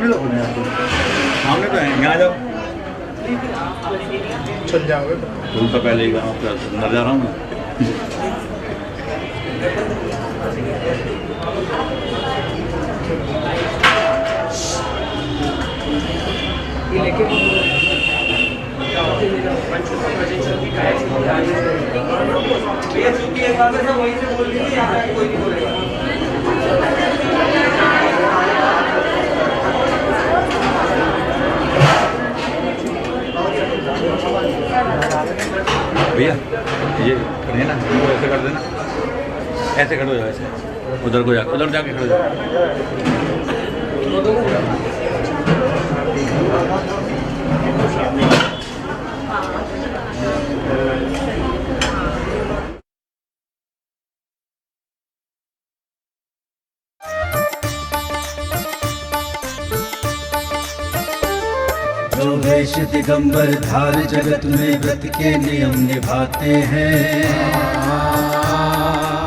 सामने लो, सामने तो है, यहाँ आ जाओ। चल जाओगे फूल तो पहले ही गाँव पे अंदर जा रहा हूँ मैं। भैया ये खड़े ना, इनको ऐसे कर देना, ऐसे खड़े हो जाओ, ऐसे उधर को जा, उधर जाके खड़े हो जाओ। जो वेश दिगंबर धार जगत में व्रत के नियम निभाते हैं,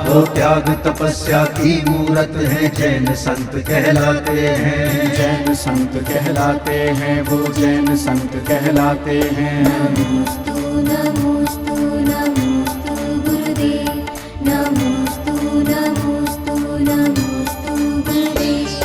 वो त्याग तपस्या की मूरत है, जैन संत कहलाते हैं। जैन संत कहलाते हैं, वो जैन संत कहलाते हैं। नमोस्तु नमोस्तु नमोस्तु गुरुदेव, नमोस्तु नमोस्तु नमोस्तु गुरुदेव।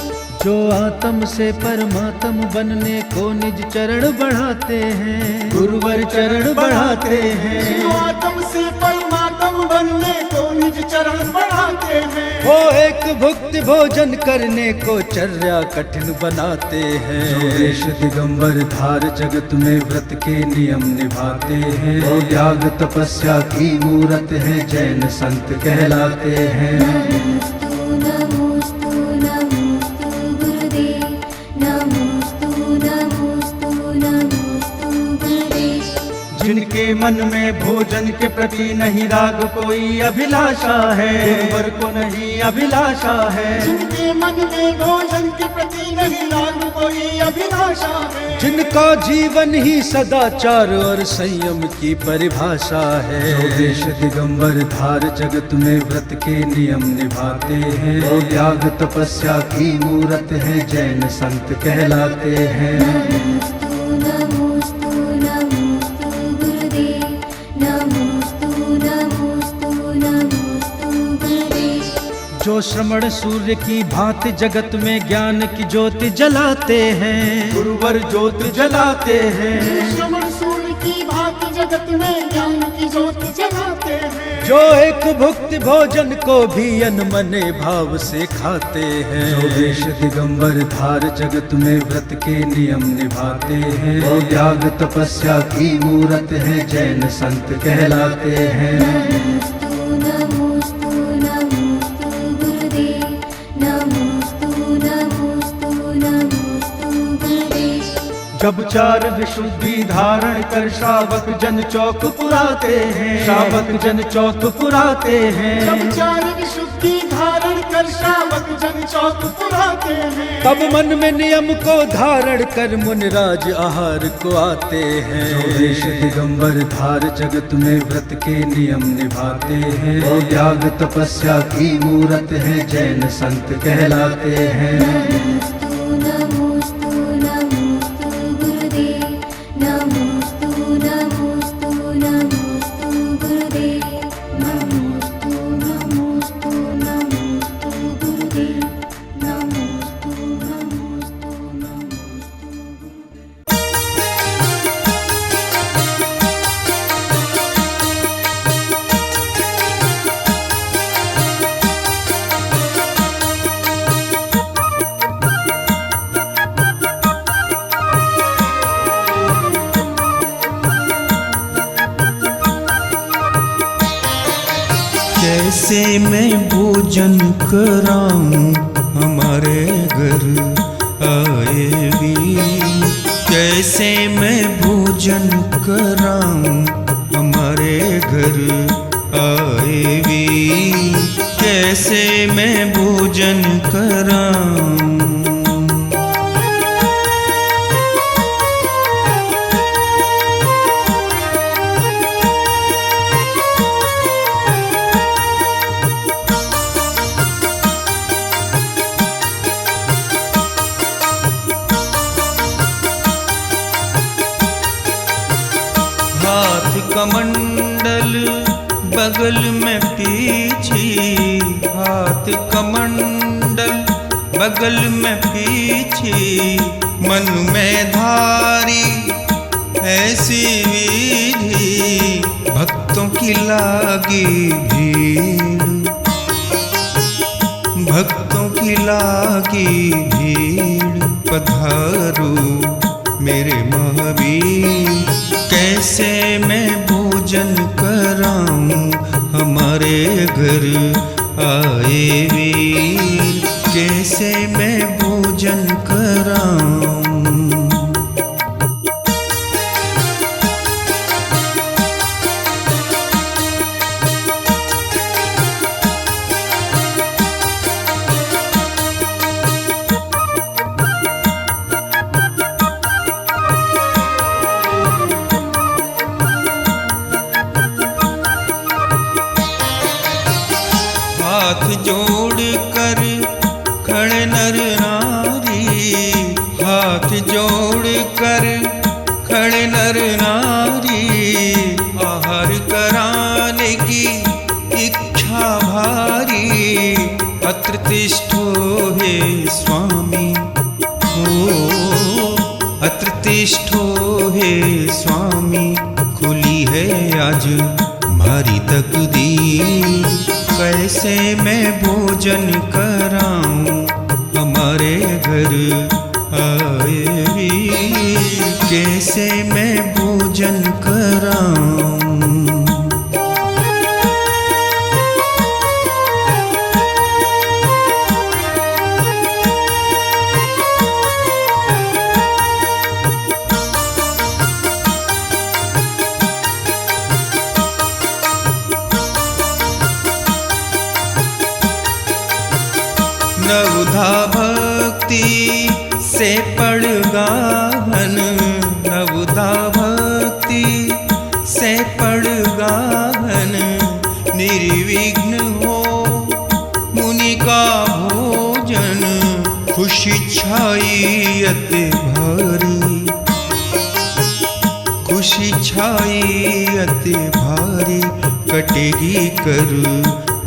जो आत्म से परमात्म बनने को निज चरण बढ़ाते हैं, गुरुवर चरण बढ़ाते हैं। जो आत्म से परमात्म बनने को निज चरण बढ़ाते हैं, वो एक भुक्त भोजन करने को चर्या कठिन बनाते हैं। जो वेश दिगंबर धार जगत में व्रत के नियम निभाते हैं, वो त्याग तपस्या की मूरत है, जैन संत कहलाते हैं। नमोस्तु नमोस्तु नमोस्तु गुरुदेव, नमोस्तु नमोस्तु नमोस्तु गुरुदेव। जिनके मन में भोजन के प्रति नहीं राग कोई अभिलाषा है, गुरुवर को नहीं अभिलाषा है। जिनके मन में भोजन के प्रति नहीं राग कोई अभिलाषा है, जिनका जीवन ही सदाचार और संयम की परिभाषा है। जो देश दिगंबर धार जगत में व्रत के नियम निभाते हैं, वो त्याग तपस्या की मूरत है, जैन संत कहलाते हैं। नमोस्तु नमोस्तु नमोस्तु गुरुदेव, नमोस्तु नमोस्तु नमोस्तु गुरुदेव। जो श्रमण सूर्य की भांति जगत में ज्ञान की ज्योति जलाते हैं, गुरुवर ज्योति जलाते हैं। श्रवण सूर्य की भांति जगत में ज्ञान की ज्योति जलाते हैं। जो एक भुक्त भोजन को भी अनमने भाव से खाते हैं। जो देश दिगंबर धार जगत में व्रत के नियम निभाते हैं, वो त्याग तपस्या की मूरत है, जैन संत कहलाते हैं। नमोस्तु नमोस्तु नमोस्तु गुरुदेव, नमोस्तु नमोस्तु नमोस्तु गुरुदेव। जब चार विशुद्धि धारण कर श्रावक जन चौक पुराते हैं, श्रावक जन चौक पुराते हैं। जब चार विशुद्धि धारण कर श्रावक जन चौक पुराते हैं, तब मन में नियम को धारण कर मुनिराज आहार को आते हैं। जो देश दिगंबर धार जगत में व्रत के नियम निभाते हैं, वो त्याग तपस्या की मूरत है, जैन संत कहलाते हैं। नमोस्तु नमोस्तु नमोस्तु गुरुदेव, नमोस्तु नमोस्तु नमोस्तु गुरुदेव, नमोस्तु नमोस्तु नमोस्तु गुरुदेव, नमोस्तु नमोस्तु नमोस्तु गुरुदेव। कैसे मैं भोजन कराऊं हमारे घर आए वीर, कैसे मैं भोजन कराऊं हमारे घर आए वीर, कैसे मैं भोजन कराऊं। हाथ कमंडल बगल में पीछे, हाथ कमंडल बगल में पीछे, मन में धारी ऐसी विधि, भक्तों की लागी भीड़, भक्तों की लागी भीड़। पधारो मेरे महावीर, कैसे मैं भोजन कराऊं, हमारे घर आए वीर, कैसे मैं भोजन कराऊं। हाथ जोड़ कर खड़े नर नारी, हाथ जोड़ कर खड़े नर नारी, आहार कराने की इच्छा भारी, अत्र तिष्ठो हे स्वामी, ओ अत्र तिष्ठो हे स्वामी। खुली है आज हमारी तकदीर, कैसे मैं भोजन कराऊं, हमारे घर आए वीर, कैसे मैं भोजन कराऊं। नवधा भक्ति से पड़ गाहन, नवधा भक्ति से पड़ गाहन, निर्विघ्न हो मुनि का भोजन, खुशी छाई अति भारी, खुशी छाई अति भारी, कटेगी कर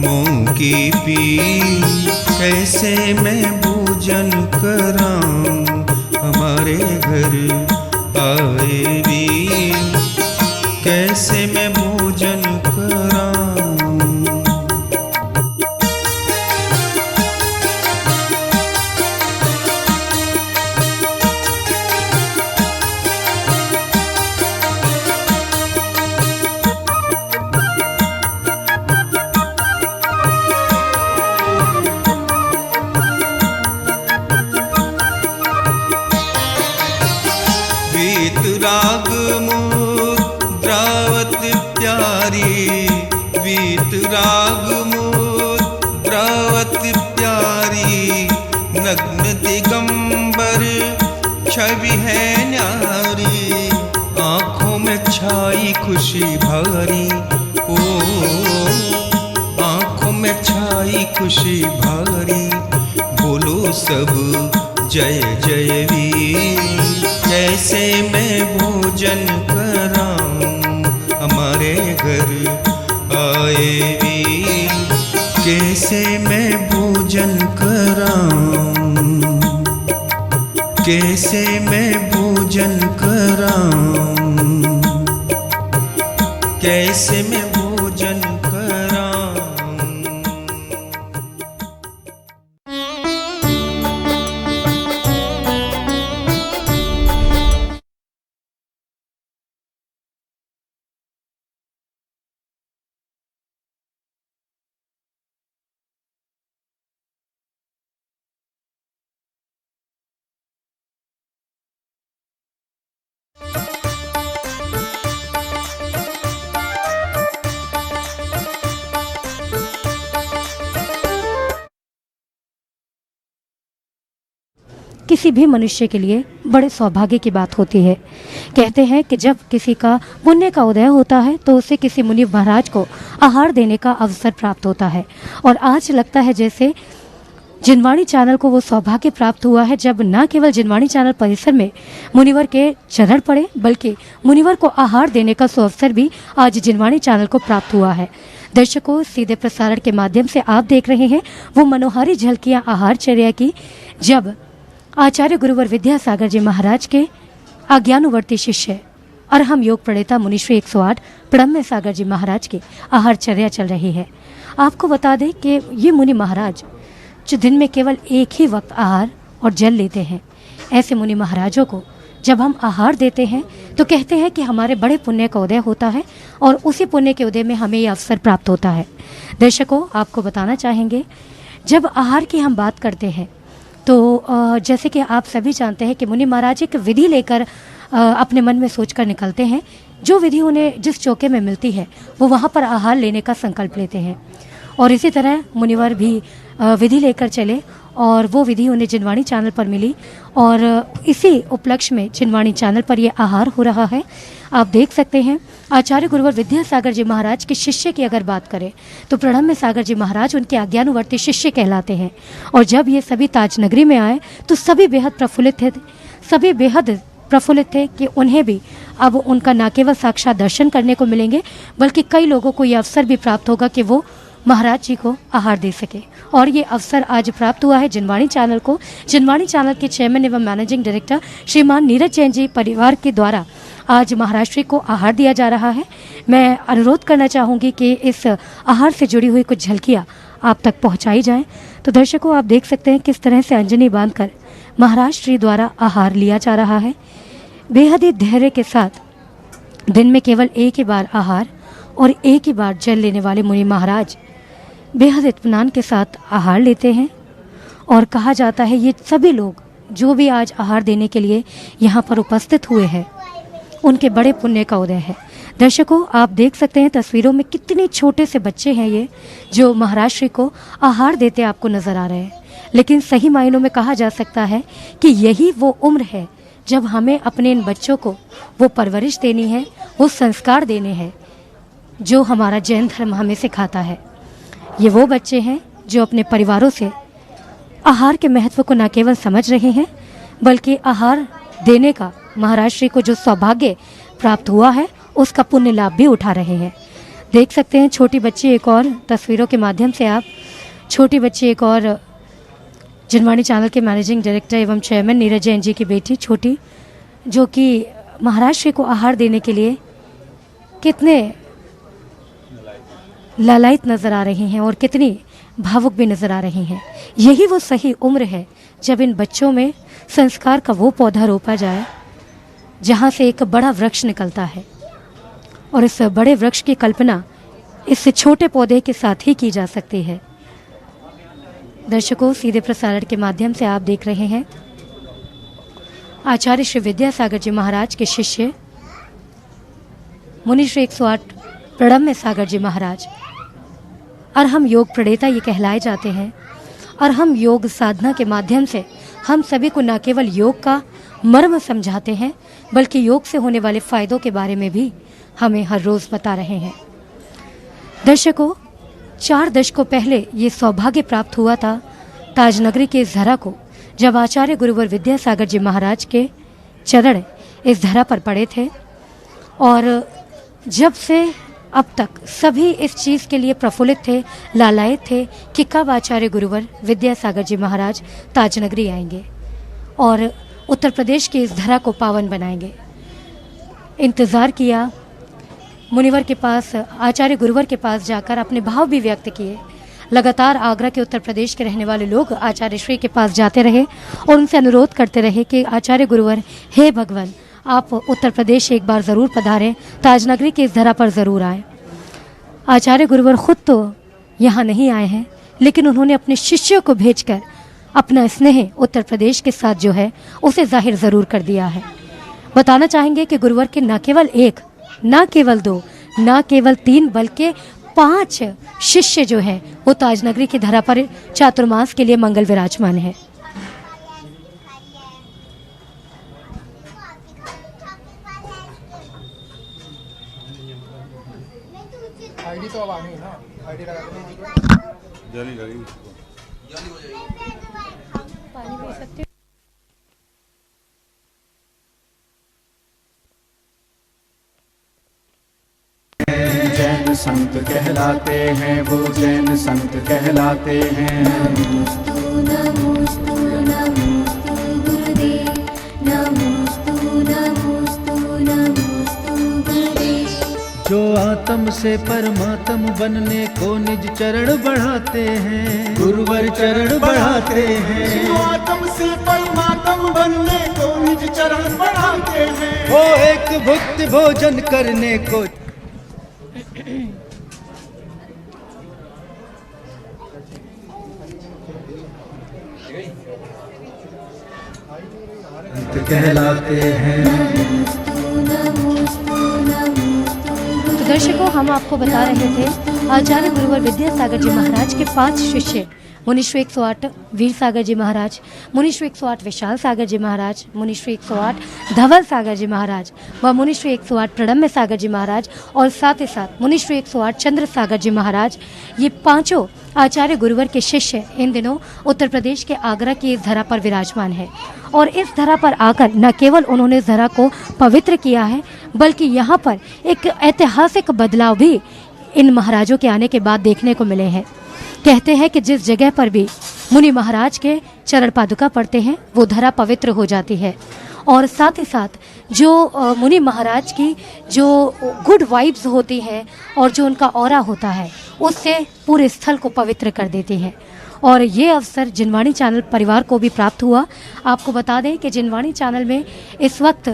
मोह की पीर, कैसे मैं भोजन कराऊं, हमारे घर आए वीर, कैसे मैं भोजन कराऊं। वीतराग मुद्रावत प्यारी, वीतराग मुद्रावत प्यारी, नग्न दिगंबर छवि है न्यारी, आँखों में छाई खुशी भारी, ओ आँखों में छाई खुशी भारी, बोलो सब जय जय वीर, कैसे मैं भोजन कराऊं, हमारे घर आए वीर, कैसे मैं भोजन कराऊं, कैसे मैं भोजन कराऊं, कैसे मैं भोजन कराऊं। किसी भी मनुष्य के लिए बड़े सौभाग्य की बात होती है। कहते हैं कि जब किसी का पुण्य का उदय होता है तो उसे किसी मुनि महाराज को आहार देने का अवसर प्राप्त होता है। और आज लगता है जैसे जिनवाणी चैनल को वो सौभाग्य प्राप्त हुआ है जब न केवल जिनवाणी चैनल परिसर में मुनिवर के चरण पड़े, बल्कि मुनिवर को आहार देने का सुअवसर भी आज जिनवाणी चैनल को प्राप्त हुआ है। दर्शकों, सीधे प्रसारण के माध्यम से आप देख रहे हैं वो मनोहारी झलकियां आहारचर्या की, जब आचार्य गुरुवर विद्यासागर जी महाराज के आज्ञानुवर्ती शिष्य और हम योग प्रणेता मुनिश्री 108 प्रणम्य सागर जी महाराज की आहारचर्या चल रही है। आपको बता दें कि ये मुनि महाराज जो दिन में केवल एक ही वक्त आहार और जल लेते हैं, ऐसे मुनि महाराजों को जब हम आहार देते हैं तो कहते हैं कि हमारे बड़े पुण्य का उदय होता है और उसी पुण्य के उदय में हमें ये अवसर प्राप्त होता है। दर्शकों, आपको बताना चाहेंगे, जब आहार की हम बात करते हैं तो जैसे कि आप सभी जानते हैं कि मुनि महाराज एक विधि लेकर अपने मन में सोचकर निकलते हैं। जो विधि उन्हें जिस चौके में मिलती है वो वहाँ पर आहार लेने का संकल्प लेते हैं, और इसी तरह मुनिवर भी विधि लेकर चले और वो विधि उन्हें जिनवाणी चैनल पर मिली और इसी उपलक्ष्य में जिनवाणी चैनल पर ये आहार हो रहा है। आप देख सकते हैं आचार्य गुरुवर विद्यासागर जी महाराज के शिष्य की अगर बात करें तो प्रणम्य सागर जी महाराज उनके आज्ञानुवर्ती शिष्य कहलाते हैं। और जब ये सभी ताजनगरी में आए तो सभी बेहद प्रफुल्लित थे कि उन्हें भी अब उनका न केवल साक्षात दर्शन करने को मिलेंगे, बल्कि कई लोगों को ये अवसर भी प्राप्त होगा कि वो महाराज जी को आहार दे सके। और ये अवसर आज प्राप्त हुआ है जिनवाणी चैनल को। जिनवाणी चैनल के चेयरमैन एवं मैनेजिंग डायरेक्टर श्रीमान नीरज जैन जी परिवार के द्वारा आज महाराज जी को आहार दिया जा रहा है। मैं अनुरोध करना चाहूँगी कि इस आहार से जुड़ी हुई कुछ झलकियाँ आप तक पहुँचाई जाएँ। तो दर्शकों, आप देख सकते हैं किस तरह से अंजनी बांधकर महाराज श्री द्वारा आहार लिया जा रहा है। बेहद ही धैर्य के साथ दिन में केवल एक ही बार आहार और एक ही बार जल लेने वाले मुनि महाराज बेहद इत्मीनान के साथ आहार लेते हैं। और कहा जाता है ये सभी लोग जो भी आज आहार देने के लिए यहाँ पर उपस्थित हुए हैं, उनके बड़े पुण्य का उदय है। दर्शकों, आप देख सकते हैं तस्वीरों में कितने छोटे से बच्चे हैं ये जो महाराज श्री को आहार देते आपको नजर आ रहे हैं। लेकिन सही मायनों में कहा जा सकता है कि यही वो उम्र है जब हमें अपने इन बच्चों को वो परवरिश देनी है, वो संस्कार देने हैं जो हमारा जैन धर्म हमें सिखाता है। ये वो बच्चे हैं जो अपने परिवारों से आहार के महत्व को न केवल समझ रहे हैं, बल्कि आहार देने का महाराज श्री को जो सौभाग्य प्राप्त हुआ है उसका पुण्य लाभ भी उठा रहे हैं। देख सकते हैं छोटी बच्ची एक और तस्वीरों के माध्यम से आप छोटी बच्ची एक और जिनवाणी चैनल के मैनेजिंग डायरेक्टर एवं चेयरमैन नीरज जैन जी की बेटी छोटी, जो कि महाराज श्री को आहार देने के लिए कितने लालायित नज़र आ रही हैं और कितनी भावुक भी नज़र आ रही हैं। यही वो सही उम्र है जब इन बच्चों में संस्कार का वो पौधा रोपा जाए जहाँ से एक बड़ा वृक्ष निकलता है, और इस बड़े वृक्ष की कल्पना इस छोटे पौधे के साथ ही की जा सकती है। दर्शकों, सीधे प्रसारण के माध्यम से आप देख रहे हैं आचार्य श्री विद्यासागर जी महाराज के शिष्य मुनिश्री 108 प्रणम्य सागर जी महाराज। और हम योग प्रणेता ये कहलाए जाते हैं, और हम योग साधना के माध्यम से हम सभी को न केवल योग का मर्म समझाते हैं, बल्कि योग से होने वाले फायदों के बारे में भी हमें हर रोज़ बता रहे हैं। दर्शकों, 4 दशकों पहले ये सौभाग्य प्राप्त हुआ था ताजनगरी के इस धरा को, जब आचार्य गुरुवर विद्यासागर जी महाराज के चरण इस धरा पर पड़े थे। और जब से अब तक सभी इस चीज़ के लिए प्रफुल्लित थे, लालायित थे कि कब आचार्य गुरुवर विद्यासागर जी महाराज ताजनगरी आएंगे और उत्तर प्रदेश की इस धरा को पावन बनाएंगे। इंतज़ार किया, मुनिवर के पास आचार्य गुरुवर के पास जाकर अपने भाव भी व्यक्त किए। लगातार आगरा के उत्तर प्रदेश के रहने वाले लोग आचार्य श्री के पास जाते रहे और उनसे अनुरोध करते रहे कि आचार्य गुरुवर, हे भगवान, आप उत्तर प्रदेश एक बार ज़रूर पधारें, ताजनगरी की इस धरा पर ज़रूर आएँ। आचार्य गुरुवर खुद तो यहाँ नहीं आए हैं, लेकिन उन्होंने अपने शिष्यों को भेजकर अपना स्नेह उत्तर प्रदेश के साथ जो है उसे जाहिर ज़रूर कर दिया है। बताना चाहेंगे कि गुरुवर के न केवल 1, न केवल 2, न केवल 3, बल्कि 5 शिष्य जो हैं वो ताजनगरी की धरा पर चातुर्मास के लिए मंगल विराजमान है। आईडी तो अब आनी है ना, आईडी लगा देना। जल्दी जैन संत कहलाते हैं, वो जैन संत कहलाते हैं। नमोस्तु नमोस्तु नमोस्तु गुरुदेव, नमोस्तु नमोस्तु नमोस्तु गुरुदेव। जो आत्म से परमात्म बनने को निज चरण बढ़ाते हैं, गुरुवर चरण बढ़ाते हैं। आत्म से परमात्म बनने को निज चरण बढ़ाते हैं। वो एक भुक्ति भोजन करने को कहलाते हैं। तो दर्शकों, हम आपको बता रहे थे आचार्य गुरुवर विद्यासागर जी महाराज के 5 शिष्य मुनिश्री 108 वीर सागर जी महाराज, मुनिश्री 108 विशाल सागर जी महाराज, मुनिश्री 108 धवल सागर जी महाराज व मुनिश्री 108 प्रणम्य सागर जी महाराज और साथ ही साथ मुनिश्री 108 चंद्र सागर जी महाराज, ये पांचों आचार्य गुरुवर के शिष्य इन दिनों उत्तर प्रदेश के आगरा की इस धरा पर विराजमान है। और इस धरा पर आकर न केवल उन्होंने इस धरा को पवित्र किया है, बल्कि यहाँ पर एक ऐतिहासिक बदलाव भी इन महाराजों के आने के बाद देखने को मिले हैं। कहते हैं कि जिस जगह पर भी मुनि महाराज के चरण पादुका पड़ते हैं, वो धरा पवित्र हो जाती है। और साथ ही साथ जो मुनि महाराज की जो गुड वाइब्स होती हैं और जो उनका ऑरा होता है, उससे पूरे स्थल को पवित्र कर देती है। और ये अवसर जिनवाणी चैनल परिवार को भी प्राप्त हुआ। आपको बता दें कि जिनवाणी चैनल में इस वक्त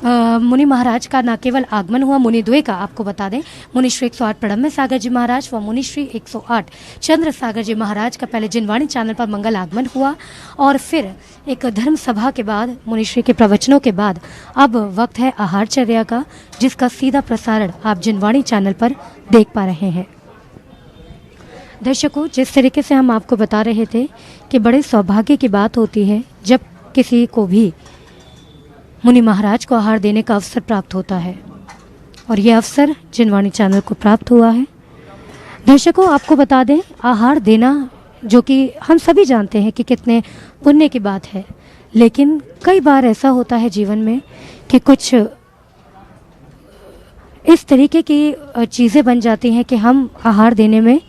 मुनि महाराज का न केवल आगमन हुआ, मुनिद्वय का आपको बता दें, मुनिश्री 108 प्रणम्य सागर जी महाराज व मुनिश्री 108 चंद्र सागर जी महाराज का पहले जिनवाणी चैनल पर मंगल आगमन हुआ। और फिर एक धर्म सभा के बाद, मुनिश्री के प्रवचनों के बाद अब वक्त है आहारचर्या का, जिसका सीधा प्रसारण आप जिनवाणी चैनल पर देख पा रहे हैं। दर्शकों, जिस तरीके से हम आपको बता रहे थे कि बड़े सौभाग्य की बात होती है जब किसी को भी मुनि महाराज को आहार देने का अवसर प्राप्त होता है, और ये अवसर जिनवाणी चैनल को प्राप्त हुआ है। दर्शकों, आपको बता दें, आहार देना जो कि हम सभी जानते हैं कि कितने पुण्य की बात है, लेकिन कई बार ऐसा होता है जीवन में कि कुछ इस तरीके की चीज़ें बन जाती हैं कि हम आहार देने में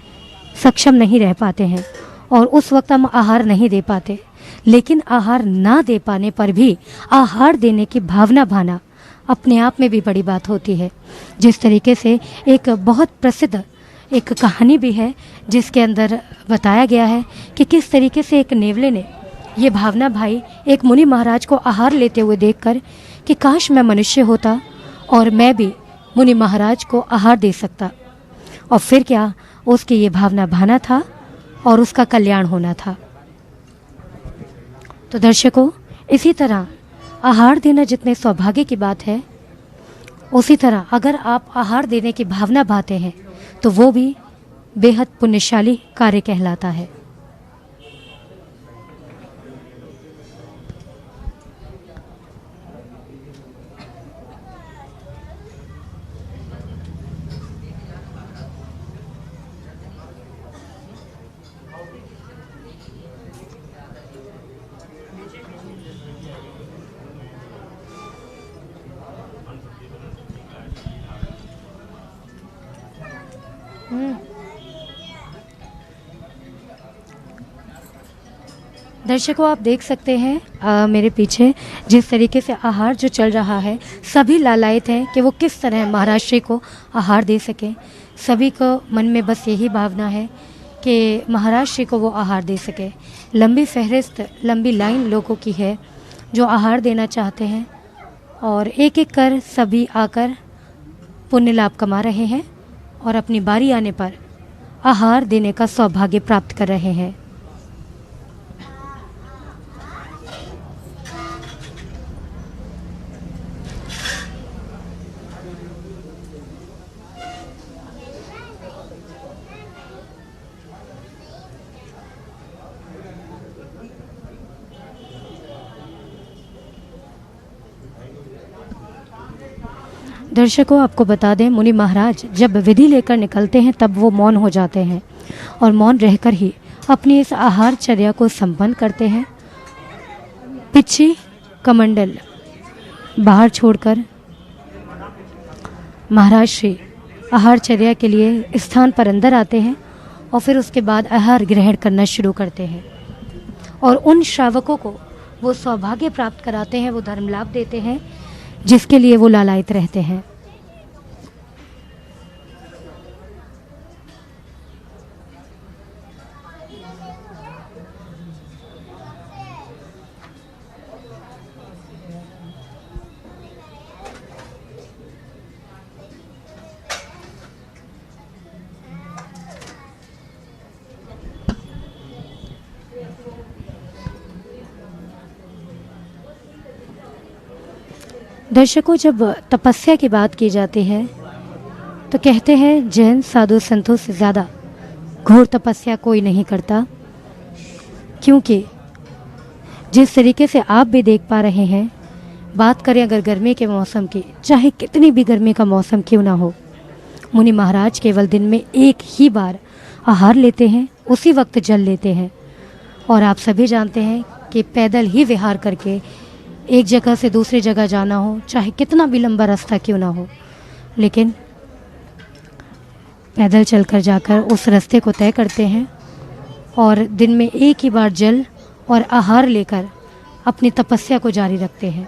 सक्षम नहीं रह पाते हैं और उस वक्त हम आहार नहीं दे पाते। लेकिन आहार ना दे पाने पर भी आहार देने की भावना भाना अपने आप में भी बड़ी बात होती है। जिस तरीके से एक बहुत प्रसिद्ध एक कहानी भी है जिसके अंदर बताया गया है कि किस तरीके से एक नेवले ने ये भावना भाई एक मुनि महाराज को आहार लेते हुए देखकर कि काश मैं मनुष्य होता और मैं भी मुनि महाराज को आहार दे सकता, और फिर क्या उसकी ये भावना भाना था और उसका कल्याण होना था। तो दर्शकों, इसी तरह आहार देना जितने सौभाग्य की बात है, उसी तरह अगर आप आहार देने की भावना भाते हैं तो वो भी बेहद पुण्यशाली कार्य कहलाता है। दर्शकों, आप देख सकते हैं मेरे पीछे जिस तरीके से आहार जो चल रहा है, सभी लालायित हैं कि वो किस तरह महाराज श्री को आहार दे सकें। सभी को मन में बस यही भावना है कि महाराज श्री को वो आहार दे सके। लंबी फहरिस्त, लंबी लाइन लोगों की है जो आहार देना चाहते हैं और एक एक कर सभी आकर पुण्य लाभ कमा रहे हैं और अपनी बारी आने पर आहार देने का सौभाग्य प्राप्त कर रहे हैं। दर्शकों, आपको बता दें, मुनि महाराज जब विधि लेकर निकलते हैं तब वो मौन हो जाते हैं और मौन रहकर ही अपनी इस आहारचर्या को संपन्न करते हैं। पिछी कमंडल बाहर छोड़कर महाराज श्री आहारचर्या के लिए स्थान पर अंदर आते हैं और फिर उसके बाद आहार ग्रहण करना शुरू करते हैं और उन श्रावकों को वो सौभाग्य प्राप्त कराते हैं, वो धर्म लाभ देते हैं जिसके लिए वो लालायित रहते हैं। दर्शकों, जब तपस्या की बात की जाती है तो कहते हैं जैन साधु संतों से ज़्यादा घोर तपस्या कोई नहीं करता, क्योंकि जिस तरीके से आप भी देख पा रहे हैं, बात करें अगर गर्मी के मौसम की, चाहे कितनी भी गर्मी का मौसम क्यों ना हो, मुनि महाराज केवल दिन में एक ही बार आहार लेते हैं, उसी वक्त जल लेते हैं। और आप सभी जानते हैं कि पैदल ही विहार करके एक जगह से दूसरी जगह जाना हो, चाहे कितना भी लंबा रास्ता क्यों ना हो, लेकिन पैदल चलकर जाकर उस रास्ते को तय करते हैं और दिन में एक ही बार जल और आहार लेकर अपनी तपस्या को जारी रखते हैं।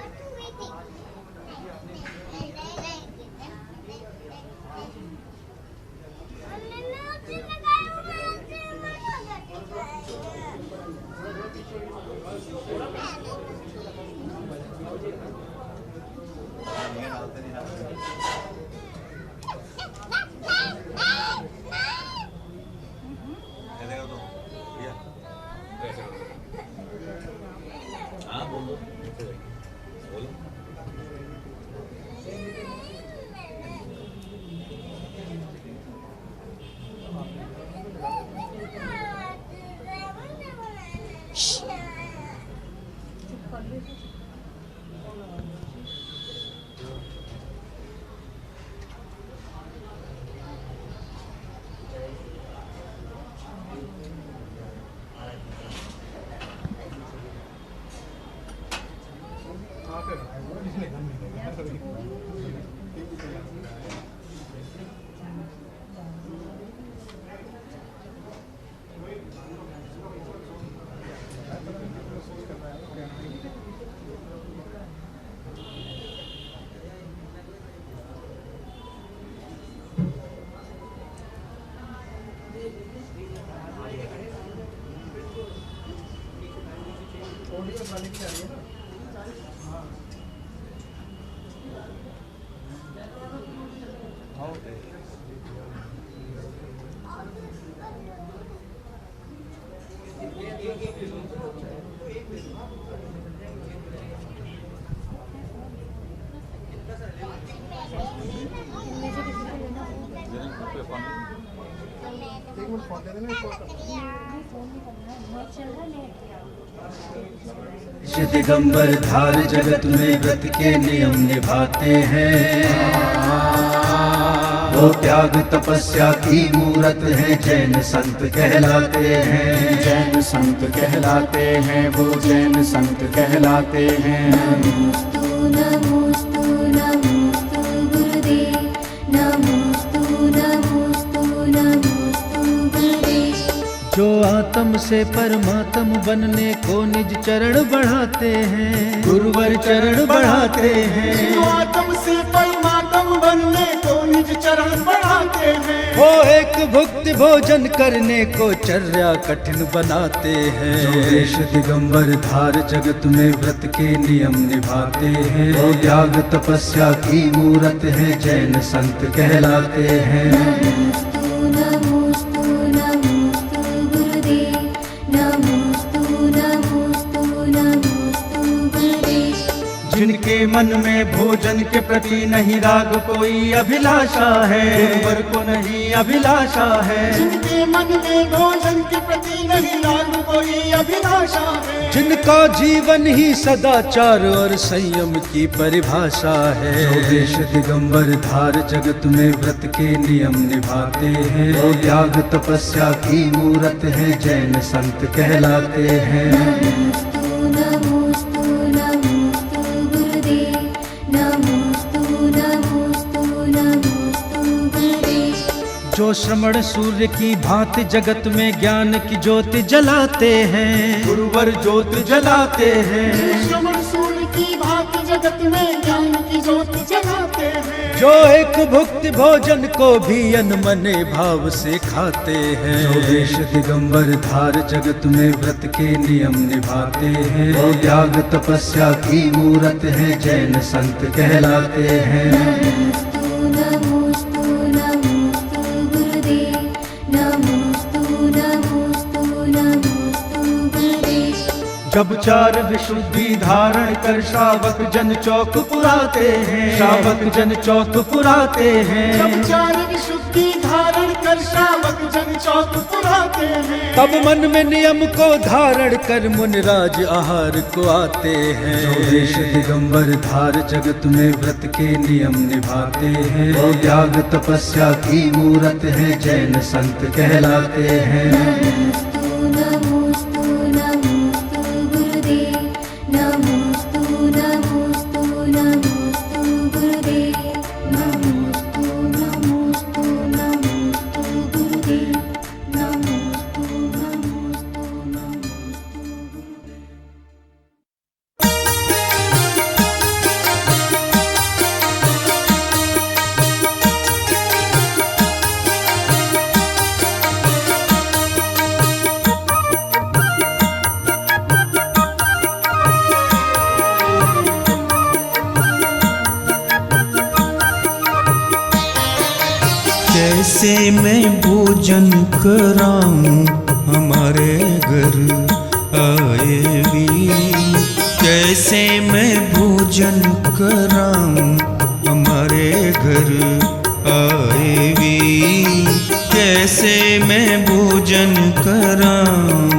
दिगंबर धार जगत में व्रत के नियम निभाते हैं, वो त्याग तपस्या की मूरत है, जैन संत कहलाते हैं। जैन संत कहलाते हैं, वो जैन संत कहलाते हैं। नमोस्तु नमोस्तु नमोस्तु गुरुदेव, नमोस्तु नमोस्तु नमोस्तु गुरुदेव। जो आत्म से परमात्म बनने को निज चरण बढ़ाते हैं, गुरुवर चरण बढ़ाते हैं। जो आत्म से परमात्म बनने को निज चरण बढ़ाते हैं, वो एक भुक्ति भोजन करने को चर्या कठिन बनाते हैं। जो देश दिगंबर धार जगत में व्रत के नियम निभाते हैं, वो त्याग तपस्या की मूरत है, जैन संत कहलाते हैं। नमोस्तु नमोस्तु नमोस्तु गुरुदेव, नमोस्तु नमोस्तु नमोस्तु गुरुदेव। जिनके मन में भोजन के प्रति नहीं राग कोई अभिलाषा है, गुरुवर को नहीं अभिलाषा है। जिनके मन में भोजन के प्रति नहीं राग कोई अभिलाषा है, जिनका जीवन ही सदाचार और संयम की परिभाषा है। जो देश दिगंबर धार जगत में व्रत के नियम निभाते हैं, वो त्याग तपस्या की मूरत है, जैन संत कहलाते हैं। नमोस्तु नमोस्तु नमोस्तु गुरुदेव, नमोस्तु नमोस्तु नमोस्तु गुरुदेव। जो श्रमण सूर्य की भांति जगत में ज्ञान की ज्योति जलाते हैं, गुरुवर ज्योति जलाते हैं। श्रवण सूर्य की भांति जगत में ज्ञान की ज्योति जलाते हैं। जो एक भुक्ति भोजन को भी अनमने भाव से खाते हैं, जो देश दिगंबर धार जगत में व्रत के नियम निभाते हैं, वो त्याग तपस्या की मूरत है, जैन संत कहलाते हैं। नमोस्तु नमोस्तु नमोस्तु गुरुदेव, नमोस्तु नमोस्तु नमोस्तु गुरुदेव। जब चार विशुद्धि धारण कर श्रावक जन चौक पुराते हैं, श्रावक जन चौक पुराते हैं। जब चार विशुद्धि धारण कर श्रावक जन चौक पुराते हैं, तब मन में नियम को धारण कर मुनिराज आहार को आते हैं। जो देश दिगंबर धार जगत में व्रत के नियम निभाते हैं, वो त्याग तपस्या की मूरत है, जैन संत कहलाते हैं। नमोस्तु नमोस्तु नमोस्तु गुरुदेव, नमोस्तु नमोस्तु नमोस्तु गुरुदेव, नमोस्तु नमोस्तु नमोस्तु गुरुदेव, नमोस्तु नमोस्तु नमोस्तु गुरुदेव। कैसे मैं भोजन कराऊं हमारे घर आए वीर, कैसे मैं भोजन कराऊं हमारे घर आए वीर, कैसे मैं भोजन कराऊं।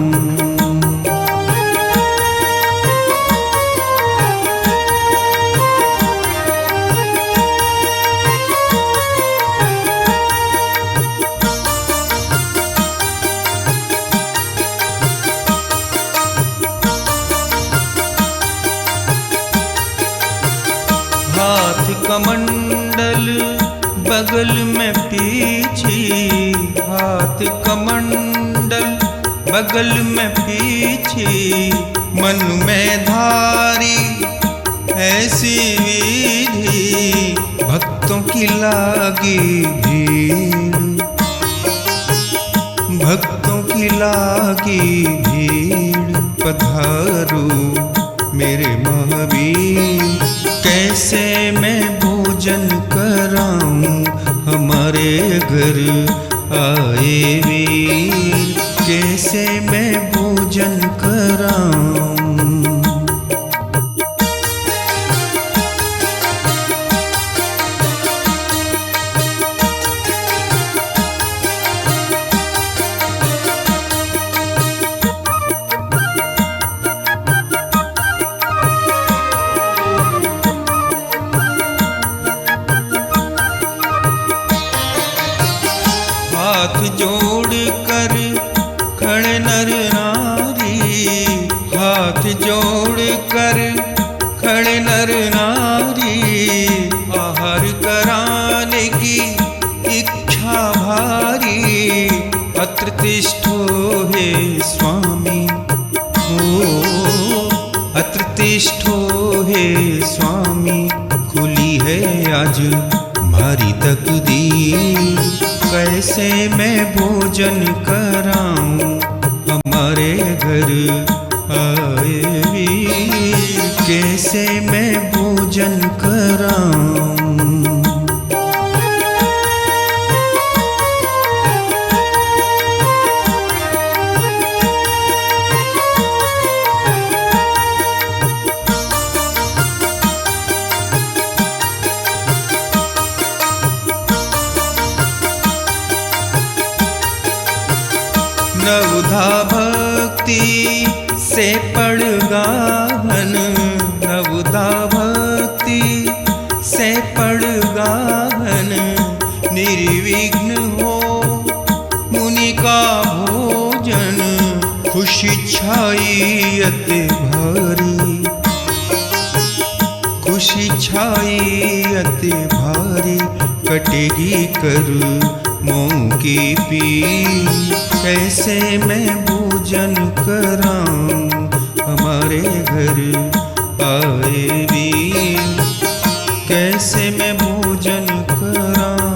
हाथ कमंडल बगल में पीछे, हाथ कमंडल बगल में पीछे, मन में धारी ऐसी विधि, भक्तों की लागी भीड़, भक्तों की लागी भीड़। पधारो मेरे महावीर, कैसे मैं भोजन कराऊं हमारे घर आए वीर, कैसे मैं भोजन कराऊं। हाथ जोड़ कर खड़े नर नारी, हाथ जोड़ कर खड़े नर नारी, आहार कराने की इच्छा भारी, अत्र तिष्ठो हे स्वामी, ओ अत्र तिष्ठो हे स्वामी। खुली है आज हमारी तकदीर, कैसे मैं भोजन कराऊं हमारे घर आए वीर, कैसे मैं भोजन कराऊं। नवधा भक्ति से पड़ गाहन, नवधा भक्ति से पड़ गाहन, निर्विघ्न हो मुनि का भोजन, खुशी छाई अति भारी, खुशी छाई अति भारी, कटेगी कर मोह की पीर, कैसे मैं भोजन कराऊं, हमारे घर आए वीर, कैसे मैं भोजन कराऊं।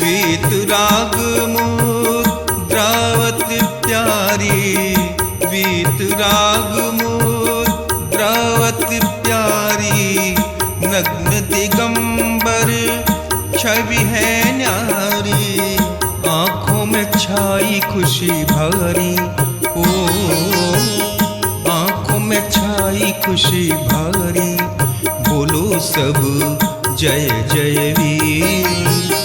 वीतराग मुद्रावत प्यारी, वीतराग मुद्रावत प्यारी, नग्न दिगंबर छवि है न्यारी, आँखों में छाई खुशी भारी, ओ आँखों में छाई खुशी भारी, बोलो सब जय जय वीर,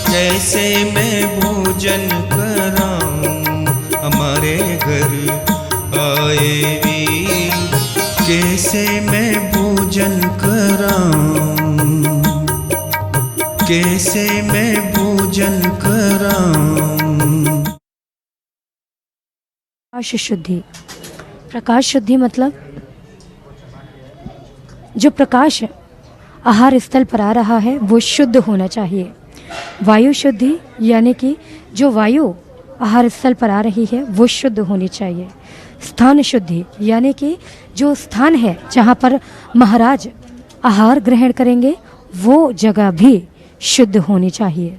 कैसे मैं भोजन कराऊं, हमारे घर आए वीर, कैसे मैं भोजन कराऊं, कैसे मैं भोजन कराऊं। प्रकाश शुद्धि। प्रकाश शुद्धि मतलब जो प्रकाश आहार स्थल पर आ रहा है वो शुद्ध होना चाहिए। वायु शुद्धि यानी कि जो वायु आहार स्थल पर आ रही है वो शुद्ध होनी चाहिए। स्थान शुद्धि यानी कि जो स्थान है जहाँ पर महाराज आहार ग्रहण करेंगे वो जगह भी शुद्ध होनी चाहिए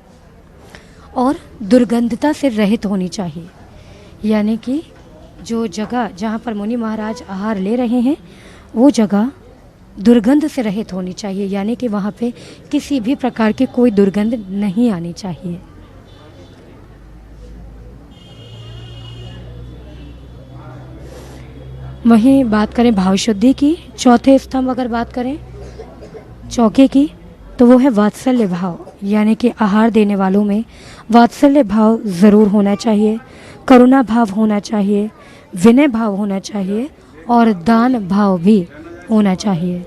और दुर्गंधता से रहित होनी चाहिए। यानी कि जो जगह जहाँ पर मुनि महाराज आहार ले रहे हैं वो जगह दुर्गंध से रहित होनी चाहिए, यानी कि वहाँ पे किसी भी प्रकार की कोई दुर्गंध नहीं आनी चाहिए। वहीं बात करें भाव शुद्धि की, चौथे स्तंभ अगर बात करें चौके की तो वो है वात्सल्य भाव, यानी कि आहार देने वालों में वात्सल्य भाव ज़रूर होना चाहिए, करुणा भाव होना चाहिए, विनय भाव होना चाहिए और दान भाव भी होना चाहिए।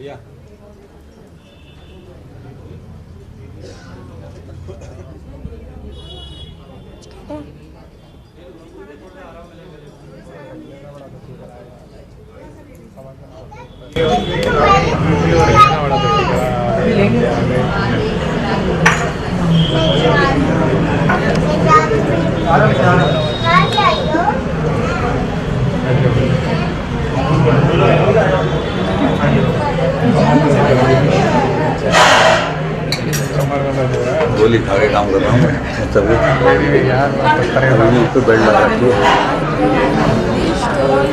या गोली खा के काम कर रहा हूँ मैं तभी बेल्ट लगा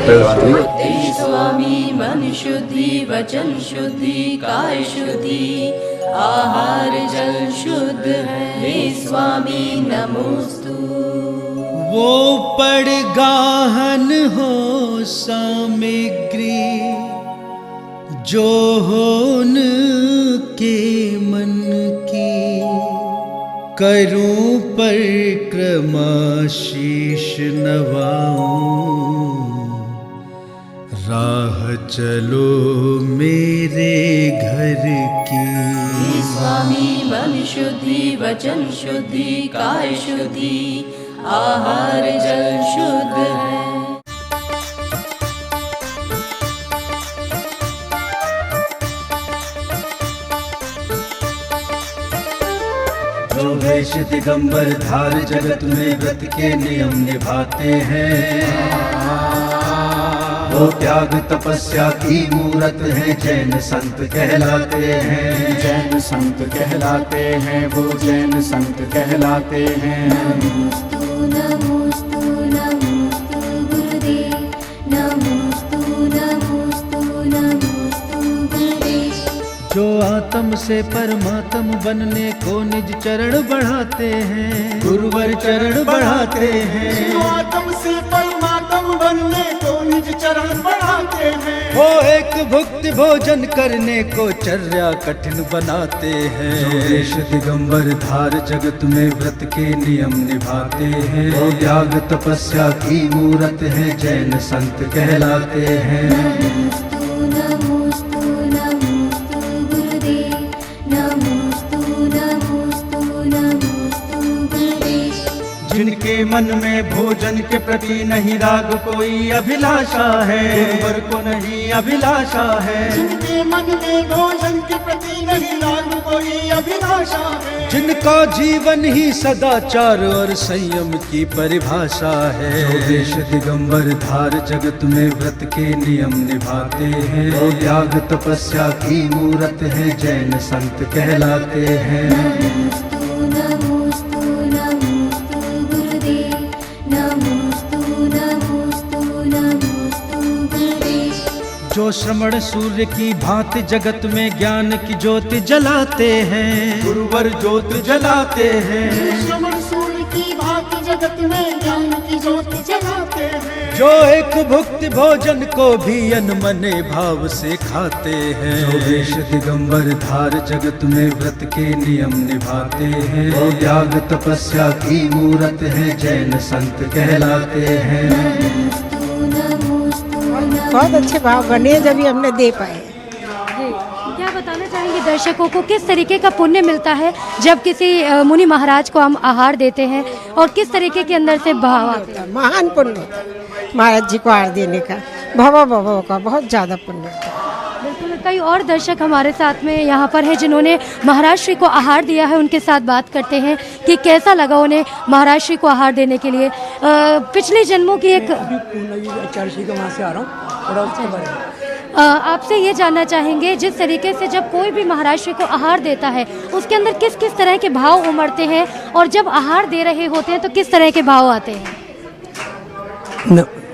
के स्वामी मन शुद्धि वचन शुद्धि काय शुद्धि आहार जल शुद्ध है हे स्वामी नमोस्तु। वो पड़ गाहन हो सामग्री जो होन के मन की करूं परिक्रमा शीश नवाऊं, राह चलो मेरे घर की। हे स्वामी मन शुद्धि वचन शुद्धि काय शुद्धि आहार जल शुद्ध है। जो वेश दिगंबर धार जगत में व्रत के नियम निभाते हैं, वो त्याग तपस्या की मूरत है, जैन संत कहलाते हैं। जैन संत कहलाते हैं, वो जैन संत कहलाते हैं। नमोस्तु नमोस्तु नमोस्तु गुरुदेव, नमोस्तु नमोस्तु नमोस्तु गुरुदेव। जो आत्म से परमात्म बनने को निज चरण बढ़ाते हैं, गुरुवर चरण बढ़ाते हैं। जो आत्म से परमात्म बनने को निज चरण बढ़ाते हैं, वो एक भुक्ति भोजन करने को चर्या कठिन बनाते हैं। जो वेश दिगंबर धार जगत में व्रत के नियम निभाते हैं, वो त्याग तपस्या की मूरत है, जैन संत कहलाते हैं। नमोस्तु नमोस्तु नमोस्तु गुरुदेव, नमोस्तु नमोस्तु नमोस्तु गुरुदेव। जिनके मन में भोजन के प्रति नहीं राग कोई अभिलाषा है, गुरुवर को नहीं अभिलाषा है। जिनके मन में भोजन के प्रति नहीं राग कोई अभिलाषा है, जिनका जीवन ही सदाचार और संयम की परिभाषा है। जो वेश दिगंबर धार जगत में व्रत के नियम निभाते हैं, वो त्याग तपस्या की मूरत है, जैन संत कहलाते हैं। नमोस्तु नमोस्तु नमोस्तु गुरुदेव, नमोस्तु नमोस्तु नमोस्तु गुरुदेव। जो श्रवण सूर्य की भांति जगत में ज्ञान की ज्योति जलाते हैं, गुरुवर ज्योति जलाते हैं। श्रवण सूर्य की भांति जगत में ज्ञान की ज्योति जलाते हैं। जो एक भुक्ति भोजन को भी अनमने भाव से खाते हैं। जो वेश दिगंबर धार जगत में व्रत के नियम निभाते हैं, वो त्याग तपस्या की मूरत है, जैन संत कहलाते हैं। नमोस्तु नमोस्तु बहुत अच्छे भाव बने जब ये हमने दे पाए। जी, क्या बताना चाहेंगे दर्शकों को, किस तरीके का पुण्य मिलता है जब किसी मुनि महाराज को हम आहार देते हैं और किस तरीके के अंदर से भाव आते हैं? महान पुण्य होता है महाराज जी को आहार देने का, भव का बहुत ज़्यादा पुण्य होता है। बिल्कुल, कई और दर्शक हमारे साथ में यहाँ पर हैं जिन्होंने महाराज श्री को आहार दिया है। उनके साथ बात करते हैं कि कैसा लगा उन्हें महाराज श्री को आहार देने के लिए। पिछले जन्मों की एक आपसे ये जानना चाहेंगे, जिस तरीके से जब कोई भी महाराज श्री को आहार देता है उसके अंदर किस किस तरह के भाव उमड़ते हैं, और जब आहार दे रहे होते हैं तो किस तरह के भाव आते हैं?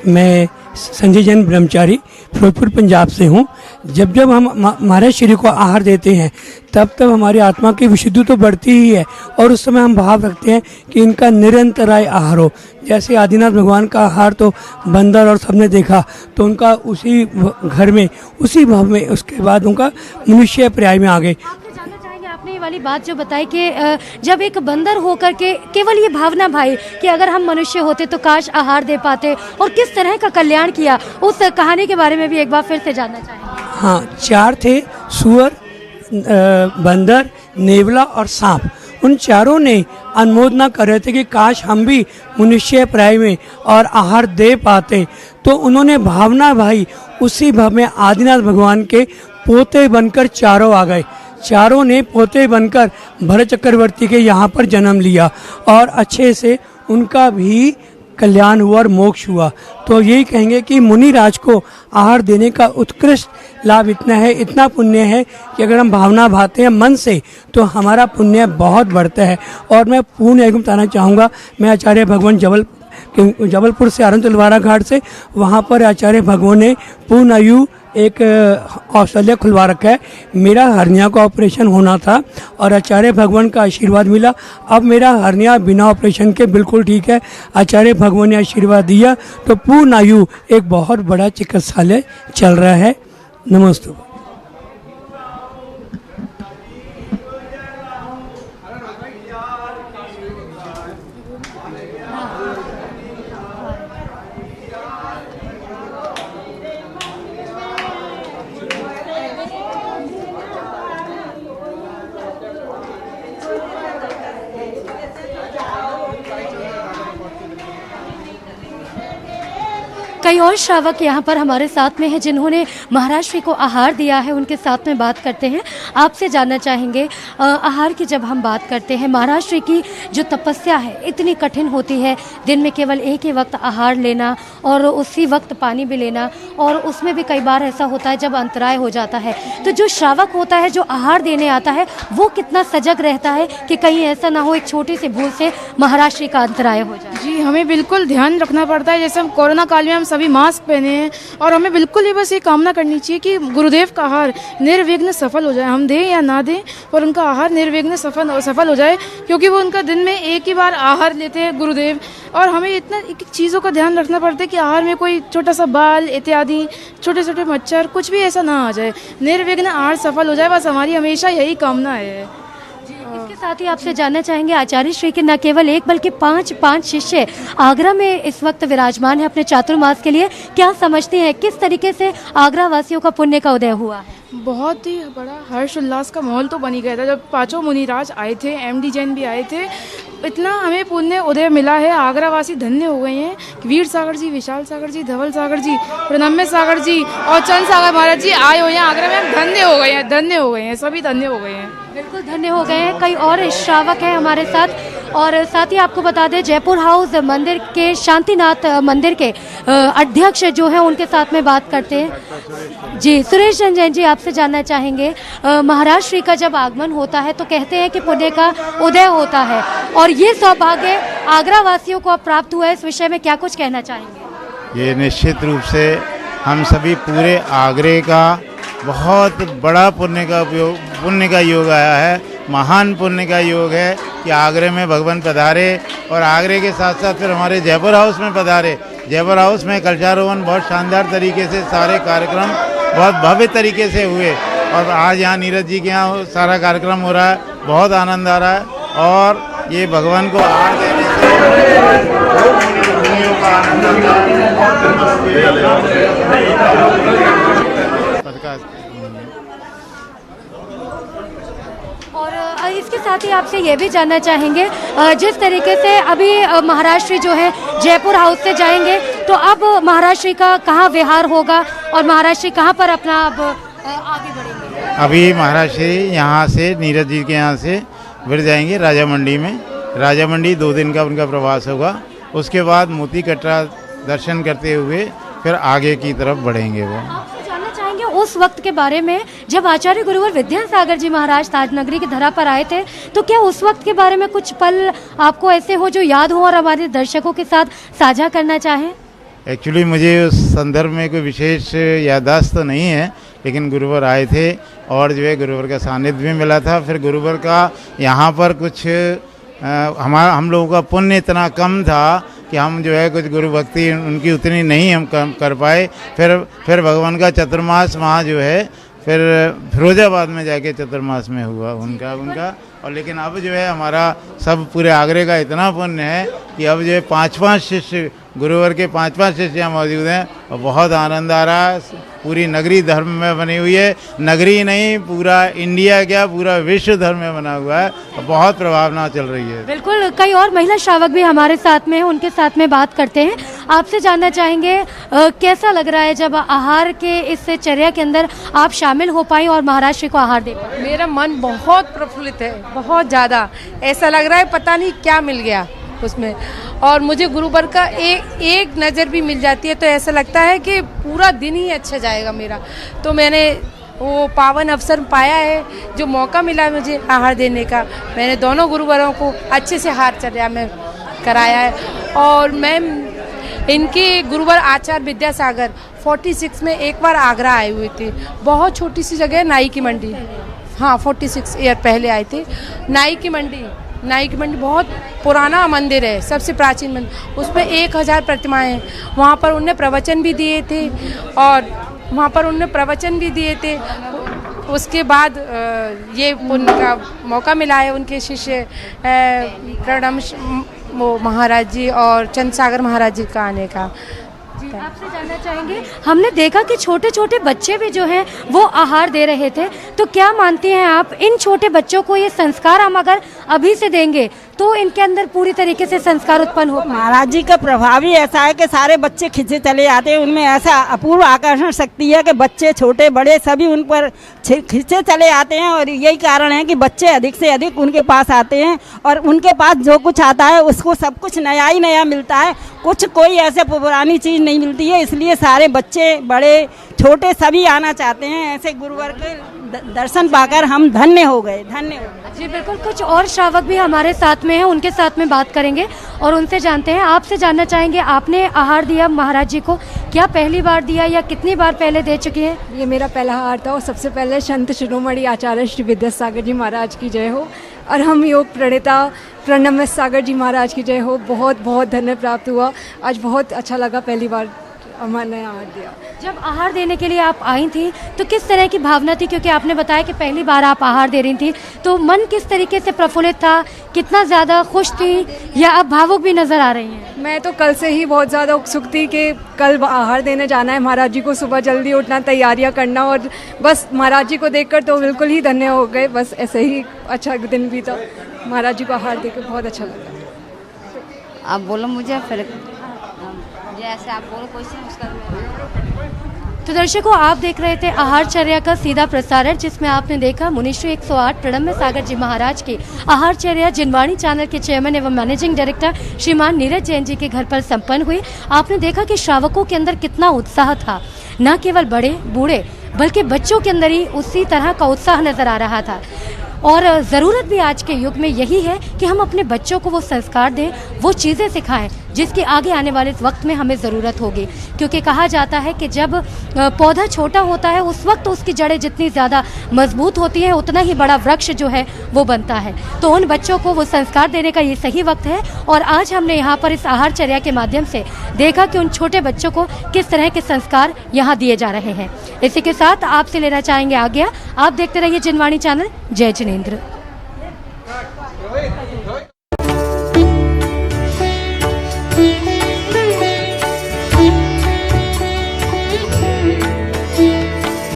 मैं संजय जैन ब्रह्मचारी फिरोजपुर पंजाब से हूँ। जब हम महाराज श्री को आहार देते हैं तब हमारी आत्मा की विशुद्धि तो बढ़ती ही है, और उस समय हम भाव रखते हैं कि इनका निरंतराय आहार हो। जैसे आदिनाथ भगवान का आहार तो बंदर और सबने देखा, तो उनका उसी घर में उसी भाव में उसके बाद उनका मनुष्य पर्याय में आ गए। आपने ये वाली बात जो बताई कि जब एक बंदर होकर के केवल ये भावना भाई कि अगर हम मनुष्य होते तो काश आहार दे पाते, और किस तरह का कल्याण किया, उस कहानी के बारे में भी एक बार फिर से जानना चाहेंगे। हाँ, 4 थे, सुअर, बंदर, नेवला और सांप। उन चारों ने अनुमोदना कर रहे थे कि काश हम भी मनुष्य प्राय में और आहार दे पाते। तो उन्होंने भावना भाई उसी भाव में आदिनाथ भगवान के पोते बनकर चारों आ गए। चारों ने पोते बनकर भरत चक्रवर्ती के यहाँ पर जन्म लिया, और अच्छे से उनका भी कल्याण हुआ और मोक्ष हुआ। तो यही कहेंगे कि मुनि राज को आहार देने का उत्कृष्ट लाभ इतना है, इतना पुण्य है कि अगर हम भावना भाते हैं मन से तो हमारा पुण्य बहुत बढ़ता है। और मैं पूर्ण एवं बताना चाहूँगा, मैं आचार्य भगवान जबलपुर से आनंद तलवारा घाट से, वहाँ पर आचार्य भगवान ने पूर्ण आयु एक औषधालय खुलवा रखा है। मेरा हर्निया का ऑपरेशन होना था और आचार्य भगवान का आशीर्वाद मिला। अब मेरा हर्निया बिना ऑपरेशन के बिल्कुल ठीक है। आचार्य भगवान ने आशीर्वाद दिया तो पूर्ण आयु एक बहुत बड़ा चिकित्सालय चल रहा है। नमस्ते। कई और श्रावक यहाँ पर हमारे साथ में हैं जिन्होंने महाराज श्री को आहार दिया है, उनके साथ में बात करते हैं। आपसे जानना चाहेंगे आहार की जब हम बात करते हैं, महाराज श्री की जो तपस्या है इतनी कठिन होती है, दिन में केवल एक ही वक्त आहार लेना और उसी वक्त पानी भी लेना, और उसमें भी कई बार ऐसा होता है जब अंतराय हो जाता है, तो जो श्रावक होता है जो आहार देने आता है वो कितना सजग रहता है कि कहीं ऐसा ना हो एक छोटी सी भूल से महाराज श्री का अंतराय हो जाए? जी, हमें बिल्कुल ध्यान रखना पड़ता है। जैसे हम कोरोना काल में हम सभी मास्क पहने हैं और हमें बिल्कुल ही बस ये कामना करनी चाहिए कि गुरुदेव का आहार निर्विघ्न सफल हो जाए, हम दें या ना दें पर उनका आहार निर्विघ्न सफल हो जाए, क्योंकि वो उनका दिन में एक ही बार आहार लेते हैं गुरुदेव। और हमें इतना एक चीज़ों का ध्यान रखना पड़ता है कि आहार में कोई छोटा सा बाल इत्यादि छोटे छोटे मच्छर कुछ भी ऐसा ना आ जाए, निर्विघ्न आहार सफल हो जाए, बस हमारी हमेशा यही कामना है। इसके साथ ही आपसे जानना चाहेंगे आचार्य श्री के न केवल एक बल्कि पांच शिष्य आगरा में इस वक्त विराजमान है अपने चातुर्मास के लिए, क्या समझते हैं किस तरीके से आगरा वासियों का पुण्य का उदय हुआ है? बहुत ही बड़ा हर्ष उल्लास का माहौल तो बन ही गया था जब पांचों मुनिराज आए थे, एमडी जैन भी आए थे। इतना हमें पुण्य उदय मिला है, आगरा वासी धन्य हो गए हैं। वीर सागर जी, विशाल सागर जी, धवल सागर जी, प्रणम्य सागर जी और चंद सागर महाराज जी आए हुए हैं आगरा में। हम धन्य हो गए हैं, सभी धन्य हो गए हैं, बिल्कुल धन्य हो गए हैं। कई और श्रावक हैं हमारे साथ, और साथ ही आपको बता दें जयपुर हाउस मंदिर के शांतिनाथ मंदिर के अध्यक्ष जो हैं उनके साथ में बात करते हैं। जी, सुरेश जैन जी, आपसे जानना चाहेंगे महाराज श्री का जब आगमन होता है तो कहते हैं कि पुण्य का उदय होता है, और ये सौभाग्य आगरा वासियों को अब प्राप्त हुआ है, इस विषय में क्या कुछ कहना चाहेंगे? ये निश्चित रूप से हम सभी पूरे आगरे का बहुत बड़ा पुण्य का योग आया है, महान पुण्य का योग है कि आगरे में भगवान पधारे, और आगरे के साथ साथ फिर हमारे जयपुर हाउस में पधारे। जयपुर हाउस में कलशारोहण बहुत शानदार तरीके से सारे कार्यक्रम बहुत भव्य तरीके से हुए, और आज यहाँ नीरज जी के यहाँ सारा कार्यक्रम हो रहा है, बहुत आनंद आ रहा है। और ये भगवान को आहार देने से मुनियों का आनंद आता और इसके साथ ही आपसे ये भी जानना चाहेंगे जिस तरीके से अभी महाराज श्री जो है जयपुर हाउस से जाएंगे, तो अब महाराज श्री का कहाँ विहार होगा और महाराज श्री कहाँ पर अपना अब आगे बढ़ेंगे? अभी महाराज श्री यहाँ से नीरज जी के यहाँ से फिर जाएंगे राजा मंडी में। राजा मंडी 2 दिन का उनका प्रवास होगा, उसके बाद मोती कटरा दर्शन करते हुए फिर आगे की तरफ बढ़ेंगे। वो जानना चाहेंगे उस वक्त के बारे में जब आचार्य गुरुवर विद्यासागर जी महाराज ताजनगरी की धरा पर आए थे, तो क्या उस वक्त के बारे में कुछ पल आपको ऐसे हो जो याद हो और हमारे दर्शकों के साथ साझा करना चाहें? एक्चुअली मुझे उस संदर्भ में कोई विशेष याददाश्त तो नहीं है, लेकिन गुरुवर आए थे और जो है गुरुवर का सानिध्य भी मिला था। फिर गुरुवर का यहाँ पर कुछ हम लोगों का पुण्य इतना कम था कि हम जो है कुछ गुरु भक्ति उनकी उतनी नहीं हम कर पाए। फिर भगवान का चतुर्मास वहाँ जो है फिर फिरोजाबाद में जाके चतुर्मास में हुआ उनका। और लेकिन अब जो है हमारा सब पूरे आगरे का इतना पुण्य है कि अब जो है 5-5 शिष्य गुरुवर के 5-5 शिष्य यहाँ मौजूद हैं, और बहुत आनंद आ रहा है। पूरी नगरी धर्म में बनी हुई है, नगरी नहीं पूरा इंडिया क्या पूरा विश्व धर्म में बना हुआ है, और बहुत प्रभावना चल रही है। बिल्कुल, कई और महिला श्रावक भी हमारे साथ में हैं, उनके साथ में बात करते हैं। आपसे जानना चाहेंगे कैसा लग रहा है जब आहार के इस चर्या के अंदर आप शामिल हो पाई और महाराज श्री को आहार दे पाए? मेरा मन बहुत प्रफुल्लित है, बहुत ज़्यादा। ऐसा लग रहा है पता नहीं क्या मिल गया उसमें, और मुझे गुरुवर का एक नज़र भी मिल जाती है तो ऐसा लगता है कि पूरा दिन ही अच्छा जाएगा मेरा। तो मैंने वो पावन अवसर पाया है, जो मौका मिला मुझे आहार देने का। मैंने दोनों गुरुवरों को अच्छे से आहार चर्या में कराया है, और मैं इनके गुरुवर आचार्य विद्यासागर 46 में एक बार आगरा आए हुए थे। बहुत छोटी सी जगह है, नाई की मंडी। हाँ, 46 ईयर पहले आए थे। नाई की मंडी बहुत पुराना मंदिर है, सबसे प्राचीन मंदिर। उसमें 1000 प्रतिमाएं हैं। वहाँ पर उन्होंने प्रवचन भी दिए थे, उसके बाद ये पुण्य का मौका मिला है उनके शिष्य प्रणम महाराज जी और चंद सागर महाराज जी का आने का। है। आपसे जानना चाहेंगे, हमने देखा कि छोटे छोटे बच्चे भी जो हैं वो आहार दे रहे थे, तो क्या मानती हैं आप इन छोटे बच्चों को ये संस्कार हम अगर अभी से देंगे तो इनके अंदर पूरी तरीके से संस्कार उत्पन्न हो? महाराज जी का प्रभाव ही ऐसा है कि सारे बच्चे खिंचे चले आते हैं, उनमें ऐसा अपूर्व आकर्षण शक्ति है कि बच्चे छोटे बड़े सभी उन पर खिंचे चले आते हैं। और यही कारण है कि बच्चे अधिक से अधिक उनके पास आते हैं और उनके पास जो कुछ आता है उसको सब कुछ नया ही नया मिलता है, कुछ कोई ऐसे पुरानी चीज़ नहीं मिलती है। इसलिए सारे बच्चे बड़े छोटे सभी आना चाहते हैं। ऐसे गुरुवर के दर्शन पाकर हम धन्य हो गए, धन्य हो गए। जी बिल्कुल, कुछ और श्रावक भी हमारे साथ में हैं, उनके साथ में बात करेंगे और उनसे जानते हैं। आपसे जानना चाहेंगे, आपने आहार दिया महाराज जी को, क्या पहली बार दिया या कितनी बार पहले दे चुकी हैं? ये मेरा पहला आहार था और सबसे पहले संत शिरोमणि आचार्य श्री विद्यासागर जी महाराज की जय हो और हम योग प्रणेता प्रणव सागर जी महाराज की जय हो। बहुत बहुत धन्य प्राप्त हुआ, आज बहुत अच्छा लगा, पहली बार हमने आहार दिया। जब आहार देने के लिए आप आई थी तो किस तरह की भावना थी, क्योंकि आपने बताया कि पहली बार आप आहार दे रही थी, तो मन किस तरीके से प्रफुल्लित था, कितना ज़्यादा खुश थी या अब भावुक भी नज़र आ रही हैं? मैं तो कल से ही बहुत ज़्यादा उत्सुक थी कि कल आहार देने जाना है, महाराज जी को सुबह जल्दी उठना, तैयारियां करना और बस महाराज जी को देखकर तो बिल्कुल ही धन्य हो गए। बस ऐसे ही अच्छा दिन भी था, महाराज जी को आहार देकर बहुत अच्छा लगा। आप बोलो मुझे, फिर जैसे आप बोलो क्वेश्चन उसका। तो दर्शकों, आप देख रहे थे आहारचर्या का सीधा प्रसारण, जिसमें आपने देखा मुनिश्री 108 प्रणम्य सागर जी महाराज की आहारचर्या जिनवाणी चैनल के चेयरमैन एवं मैनेजिंग डायरेक्टर श्रीमान नीरज जैन जी के घर पर संपन्न हुई। आपने देखा कि श्रावकों के अंदर कितना उत्साह था, न केवल बड़े बूढ़े बल्कि बच्चों के अंदर ही उसी तरह का उत्साह नजर आ रहा था। और ज़रूरत भी आज के युग में यही है कि हम अपने बच्चों को वो संस्कार दें, वो चीज़ें सिखाएं जिसकी आगे आने वाले वक्त में हमें ज़रूरत होगी। क्योंकि कहा जाता है कि जब पौधा छोटा होता है उस वक्त उसकी जड़ें जितनी ज़्यादा मजबूत होती हैं उतना ही बड़ा वृक्ष जो है वो बनता है। तो उन बच्चों को वो संस्कार देने का ये सही वक्त है और आज हमने यहाँ पर इस आहारचर्या के माध्यम से देखा कि उन छोटे बच्चों को किस तरह के संस्कार यहाँ दिए जा रहे हैं। इसी के साथ आपसे लेना चाहेंगे आज्ञा। आप देखते रहिए जिनवाणी चैनल। जय जिनेंद्र।